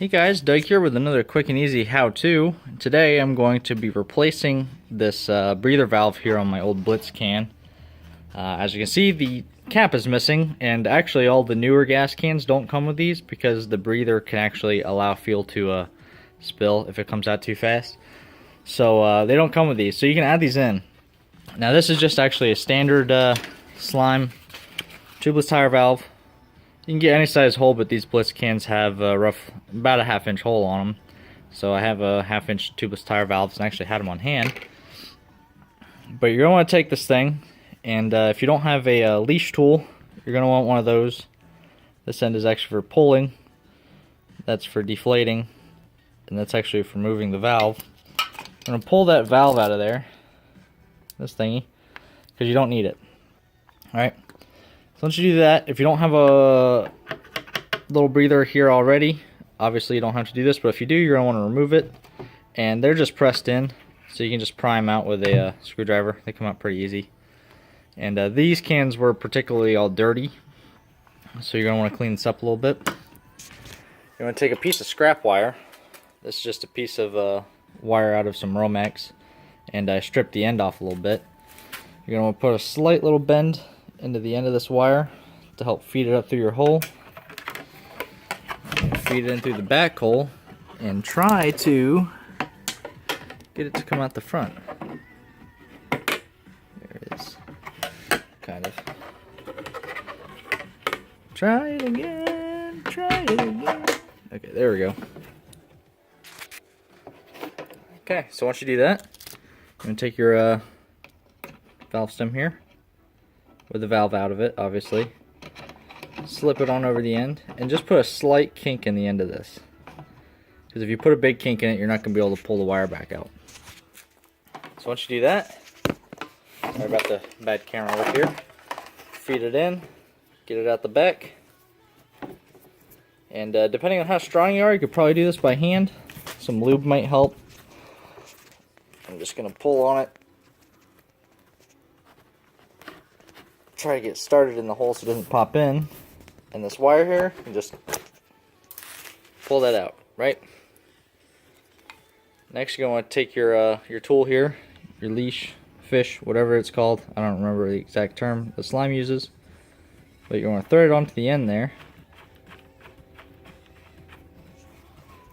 Hey guys, Doug here with another quick and easy how-to. Today I'm going to be replacing this breather valve here on my old Blitz can. As you can see, the cap is missing, and actually all the newer gas cans don't come with these because the breather can actually allow fuel to spill if it comes out too fast. So they don't come with these, so you can add these in. Now this is just actually a standard slime tubeless tire valve. You can get any size hole, but these Blitz cans have about a 1/2 inch hole on them. So I have a 1/2 inch tubeless tire valves and actually had them on hand. But you're going to want to take this thing, and if you don't have a leash tool, you're going to want one of those. This end is actually for pulling, that's for deflating, and that's actually for moving the valve. I'm going to pull that valve out of there, this thingy, because you don't need it. Alright. So once you do that, if you don't have a little breather here already, obviously you don't have to do this, but if you do, you're going to want to remove it. And they're just pressed in, so you can just pry them out with a screwdriver. They come out pretty easy. And these cans were particularly all dirty, so you're going to want to clean this up a little bit. You're going to take a piece of scrap wire. This is just a piece of wire out of some Romex, and I stripped the end off a little bit. You're going to want to put a slight little bend into the end of this wire to help feed it up through your hole. Feed it in through the back hole and try to get it to come out the front. There it is. Kind of. Try it again. Try it again. Okay, there we go. Okay, so once you do that, you're going to take your valve stem here, with the valve out of it, obviously. Slip it on over the end, and just put a slight kink in the end of this. Because if you put a big kink in it, you're not going to be able to pull the wire back out. So once you do that, sorry about the bad camera over here, feed it in, get it out the back. And depending on how strong you are, you could probably do this by hand. Some lube might help. I'm just going to pull on it. Try to get started in the hole so it doesn't pop in. And this wire here, you just pull that out, right? Next, you're going to take your tool here, your leash, fish, whatever it's called. I don't remember the exact term the slime uses. But you're going to thread it onto the end there.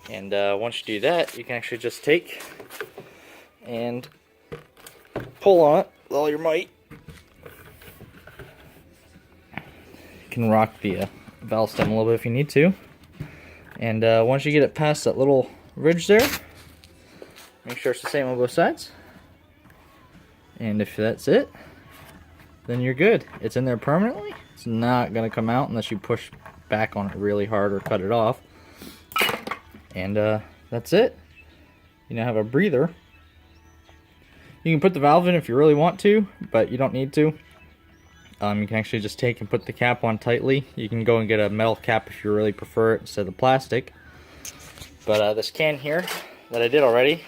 And once you do that, you can actually just take and pull on it with all your might. You can rock the valve stem a little bit if you need to. And once you get it past that little ridge there, make sure it's the same on both sides. And if that's it, then you're good. It's in there permanently. It's not going to come out unless you push back on it really hard or cut it off. And that's it. You now have a breather. You can put the valve in if you really want to, but you don't need to. You can actually just take and put the cap on tightly. You can go and get a metal cap if you really prefer it instead of plastic. But this can here that I did already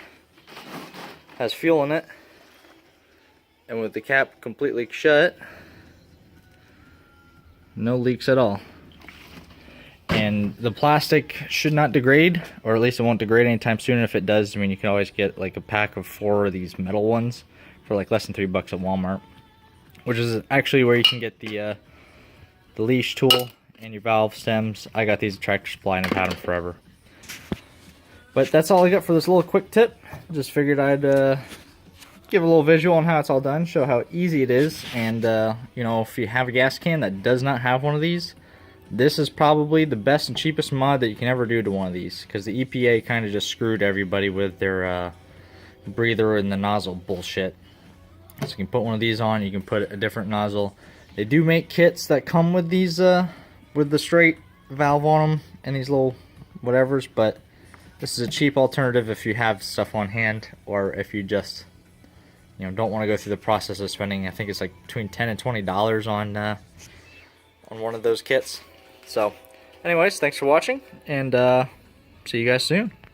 has fuel in it. And with the cap completely shut, no leaks at all. And the plastic should not degrade, or at least it won't degrade anytime soon. And if it does, I mean, you can always get like a pack of 4 of these metal ones for like less than $3 at Walmart. Which is actually where you can get the leash tool and your valve stems. I got these at Tractor Supply and I've had them forever. But that's all I got for this little quick tip. Just figured I'd give a little visual on how it's all done, show how easy it is. And you know, if you have a gas can that does not have one of these, this is probably the best and cheapest mod that you can ever do to one of these. Because the EPA kind of just screwed everybody with their breather and the nozzle bullshit. So you can put one of these on, you can put a different nozzle. They do make kits that come with these, with the straight valve on them and these little whatevers, but this is a cheap alternative if you have stuff on hand, or if you just, you know, don't want to go through the process of spending, I think it's like between $10 and $20 on one of those kits. So, anyways, thanks for watching, and see you guys soon.